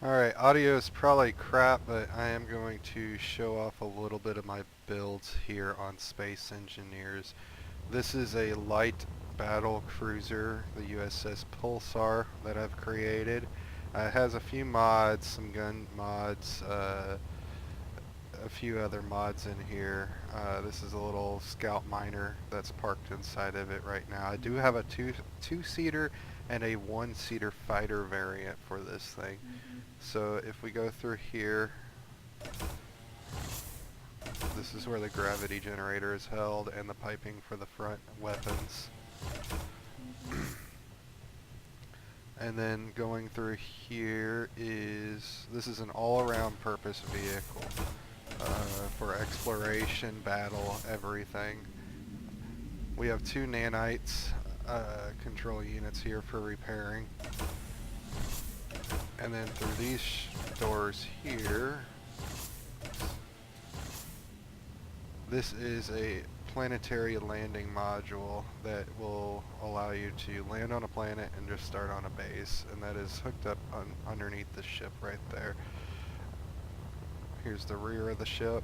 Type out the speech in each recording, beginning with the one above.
Alright, audio is probably crap, but I am going to show off a little bit of my builds here on Space Engineers. This is a light battle cruiser, the USS Pulsar, that I've created. It has a few mods, some gun mods, a few other mods in here. This is a little scout miner that's parked inside of it right now. I do have a two-seater and a one-seater fighter variant for this thing. So if we go through here, this is where the gravity generator is held and the piping for the front weapons. And then going through here this is an all-around purpose vehicle for exploration, battle, everything. We have two Nanites control units here for repairing. And then through these doors here, this is a planetary landing module that will allow you to land on a planet and just start on a base, and that is hooked up underneath the ship right there. Here's the rear of the ship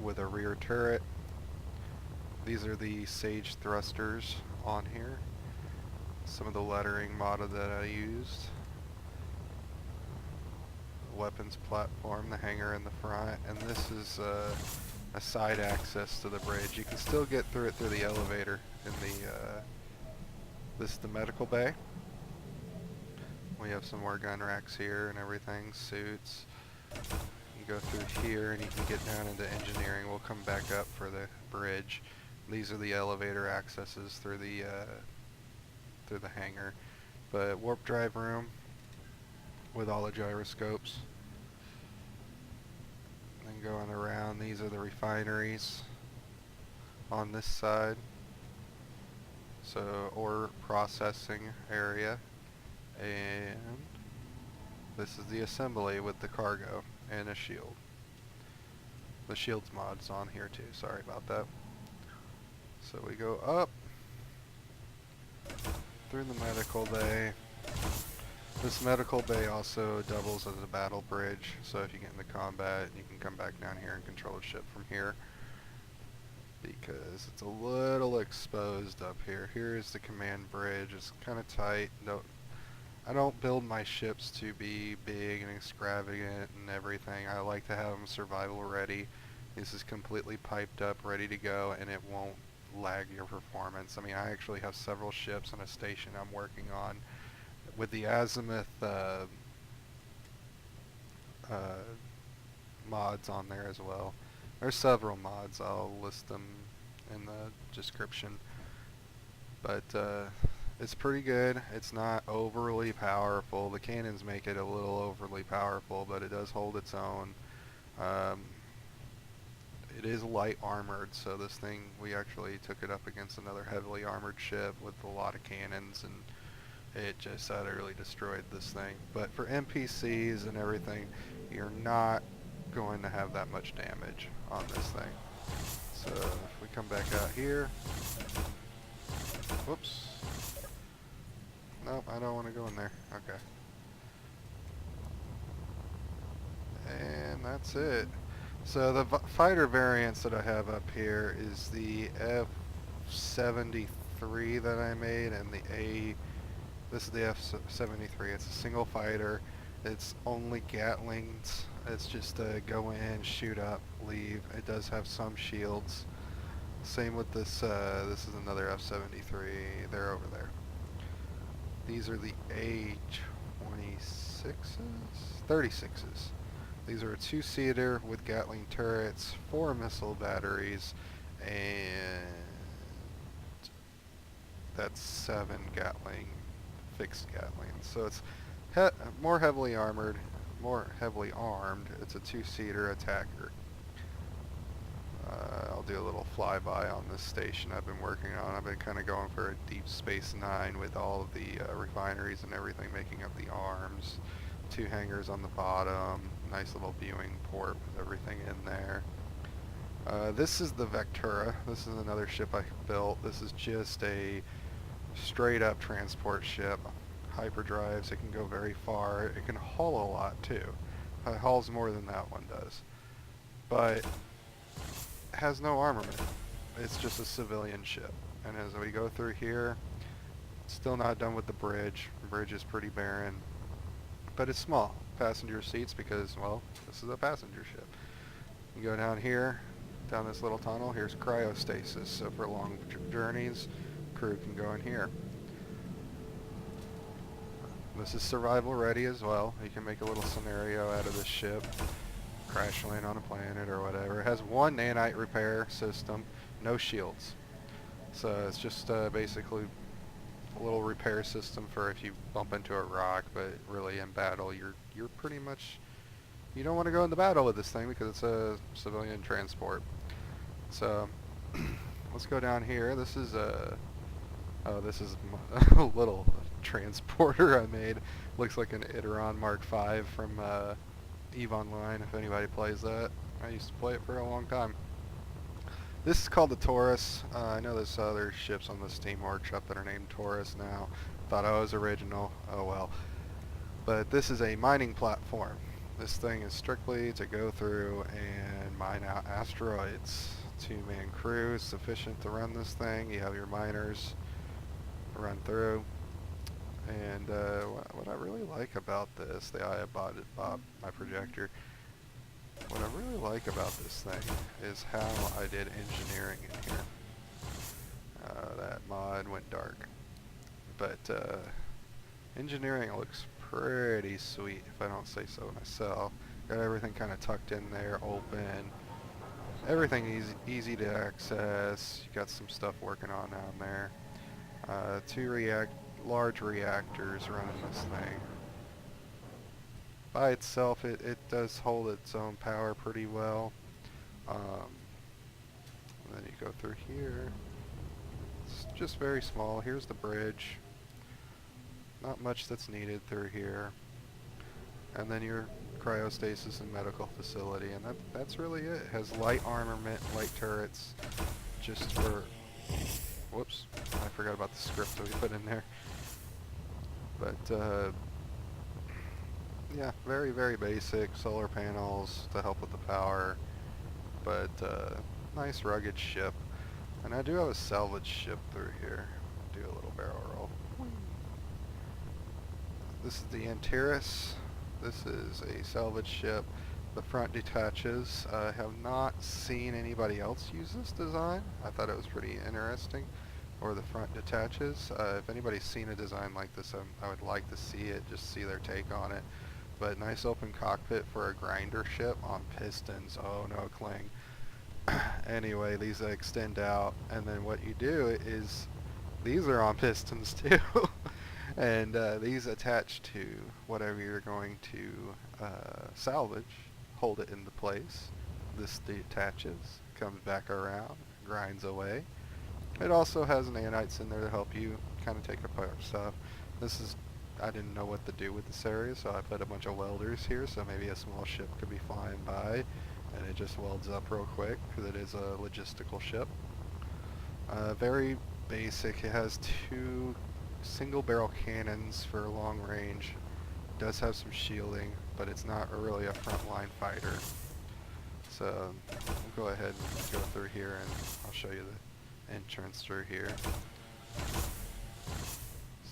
with a rear turret. These are the Sage thrusters on here. Some of the lettering model that I used. Weapons platform, the hangar in the front, and this is a side access to the bridge. You can still get through it through the elevator in the this is the medical bay. We have some more gun racks here and everything, suits. You go through here and you can get down into engineering. We'll come back up for the bridge. These are the elevator accesses through the hangar. But warp drive room with all the gyroscopes. Then going around, these are the refineries on this side. So, ore processing area. And this is the assembly with the cargo and a shield. The Sheilds mod's on here too, sorry about that. So we go up through the medical bay. This medical bay also doubles as a battle bridge, so if you get into combat, you can come back down here and control the ship from here, because it's a little exposed up here. Here is the command bridge. It's kind of tight. I don't build my ships to be big and extravagant and everything. I like to have them survival ready. This is completely piped up, ready to go, and it won't lag your performance. I mean, I actually have several ships and a station I'm working on with the Azimuth mods on there as well. There's several mods. I'll list them in the description. But it's pretty good. It's not overly powerful. The cannons make it a little overly powerful, but it does hold its own. It is light armored, so this thing, we actually took it up against another heavily armored ship with a lot of cannons, and it just utterly destroyed this thing. But for NPCs and everything, you're not going to have that much damage on this thing. So if we come back out here, whoops, nope, I don't want to go in there. Okay, and that's it. So the fighter variants that I have up here is the F-73 that I made, and this is the F-73. It's a single fighter. It's only Gatlings. It's just go in, shoot up, leave. It does have some shields. Same with this. This is another F-73. They're over there. These are the A-26s? 36s. These are a two-seater with Gatling turrets, 4 missile batteries, and that's 7 Gatling, fixed Gatling. So it's more heavily armored, more heavily armed. It's a two-seater attacker. I'll do a little flyby on this station I've been working on. I've been kind of going for a Deep Space Nine with all of the refineries and everything making up the arms. 2 hangars on the bottom, nice little viewing port with everything in there. This is the Vectura. This is another ship I built. This is just a straight up transport ship, hyperdrives. It can go very far. It can haul a lot too. It hauls more than that one does. But it has no armament. It's just a civilian ship. And as we go through here, still not done with the bridge. The bridge is pretty barren. But it's small. Passenger seats because, well, this is a passenger ship. You go down here, down this little tunnel. Here's cryostasis. So for long journeys, crew can go in here. This is survival ready as well. You can make a little scenario out of this ship. Crash land on a planet or whatever. It has one nanite repair system, no shields. So it's just basically a little repair system for if you bump into a rock, but really in battle you're pretty much, you don't want to go into battle with this thing because it's a civilian transport. So let's go down here. This is a little transporter I made. Looks like an Iteron Mark V from EVE Online, if anybody plays that. I used to play it for a long time. This is called the Taurus. I know there's other ships on the Steam Workshop that are named Taurus now. Thought I was original. Oh well. But this is a mining platform. This thing is strictly to go through and mine out asteroids. 2-man crew is sufficient to run this thing. You have your miners run through. And what I really like about this, the Eye of Bob, my projector, what I really like about this thing is how I did engineering in here. That mod went dark. But engineering looks pretty sweet, if I don't say so myself. Got everything kind of tucked in there, open. Everything easy to access. You got some stuff working on down there. 2 large reactors running this thing. By itself, it does hold its own power pretty well. And then you go through here. It's just very small. Here's the bridge. Not much that's needed through here. And then your cryostasis and medical facility, and that's really it. It has light armament, light turrets, just for... Whoops, I forgot about the script that we put in there. But, yeah, very, very basic. Solar panels to help with the power. But, nice rugged ship. And I do have a salvage ship through here. Do a little barrel roll. This is the Antares. This is a salvage ship. The front detaches. I have not seen anybody else use this design. I thought it was pretty interesting. Or the front detaches. If anybody's seen a design like this, I would like to see it, just see their take on it. But nice open cockpit for a grinder ship on pistons. Oh no, cling. Anyway, these extend out, and then what you do is, these are on pistons too. And these attach to whatever you're going to salvage, hold it into place. This detaches, comes back around, grinds away. It also has nanites in there to help you kind of take apart stuff. This is, I didn't know what to do with this area, so I put a bunch of welders here, so maybe a small ship could be flying by, and it just welds up real quick, because it is a logistical ship. Very basic. It has 2 single barrel cannons for long range. It does have some shielding, but it's not really a frontline fighter. So we'll go ahead and go through here, and I'll show you the entrance through here.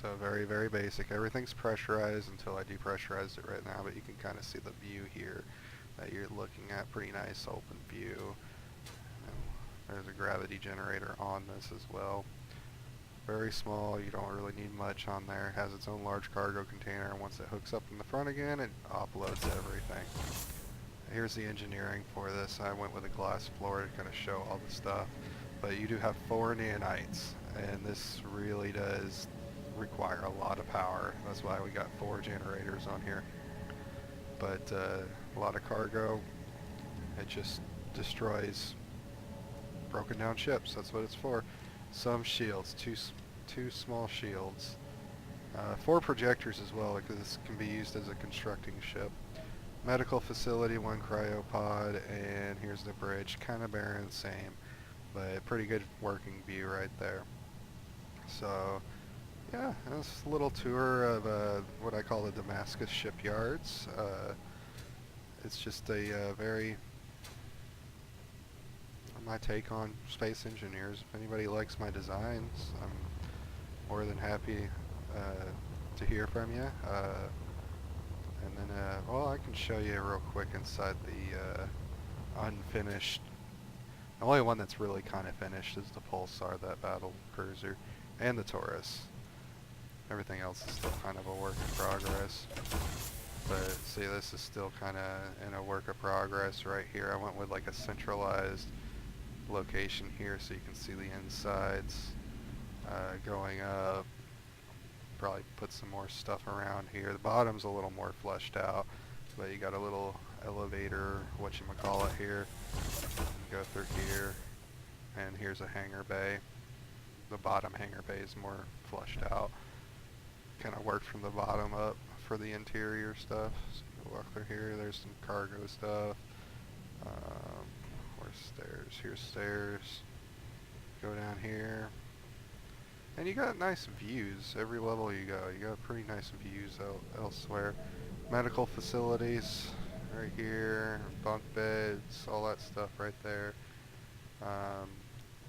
So very, very basic. Everything's pressurized until I depressurized it right now, but you can kind of see the view here that you're looking at. Pretty nice open view. There's a gravity generator on this as well. Very small, you don't really need much on there. It has its own large cargo container, and once it hooks up in the front again, it offloads everything. Here's the engineering for this. I went with a glass floor to kind of show all the stuff. But you do have 4 nanites, and this really does require a lot of power. That's why we got 4 generators on here. But a lot of cargo. It just destroys broken down ships. That's what it's for. Some shields, two small shields. 4 projectors as well, because this can be used as a constructing ship. Medical facility, 1 cryopod, and here's the bridge. Kind of barren, same. But pretty good working view right there. So Yeah, this little tour of what I call the Damascus Shipyards. It's just a very my take on space engineers. If anybody likes my designs, I'm more than happy to hear from you. And then, well, I can show you real quick inside the unfinished. The only one that's really kind of finished is the Pulsar, that battle cruiser, and the Taurus. Everything else is still kind of a work in progress. But see, this is still kind of in a work of progress right here. I went with like a centralized location here so you can see the insides going up. Probably put some more stuff around here. The bottom's a little more fleshed out, but you got a little elevator, whatchamacallit here. You go through here, and here's a hangar bay. The bottom hangar bay is more fleshed out. Kind of worked from the bottom up for the interior stuff. So you can walk through here. There's some cargo stuff. Where's stairs? Here's stairs. Go down here. And you got nice views every level you go. You got pretty nice views elsewhere. Medical facilities right here. Bunk beds, all that stuff right there.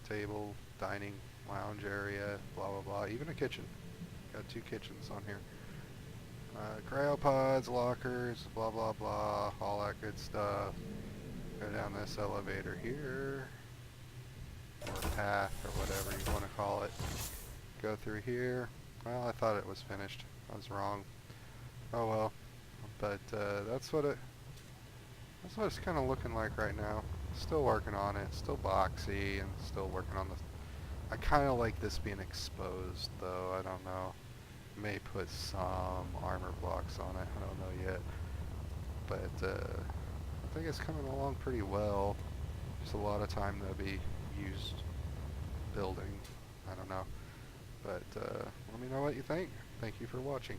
Table, dining, lounge area, blah blah blah. Even a kitchen. Got 2 kitchens on here. Cryopods, lockers, blah blah blah, all that good stuff. Go down this elevator here, or path, or whatever you want to call it. Go through here. Well, I thought it was finished. I was wrong. Oh well. But that's what it's kind of looking like right now. Still working on it. Still boxy, and still working on the. I kind of like this being exposed, though. I don't know. May put some armor blocks on it. I don't know yet. But I think it's coming along pretty well. Just a lot of time to be used building. I don't know. But let me know what you think. Thank you for watching.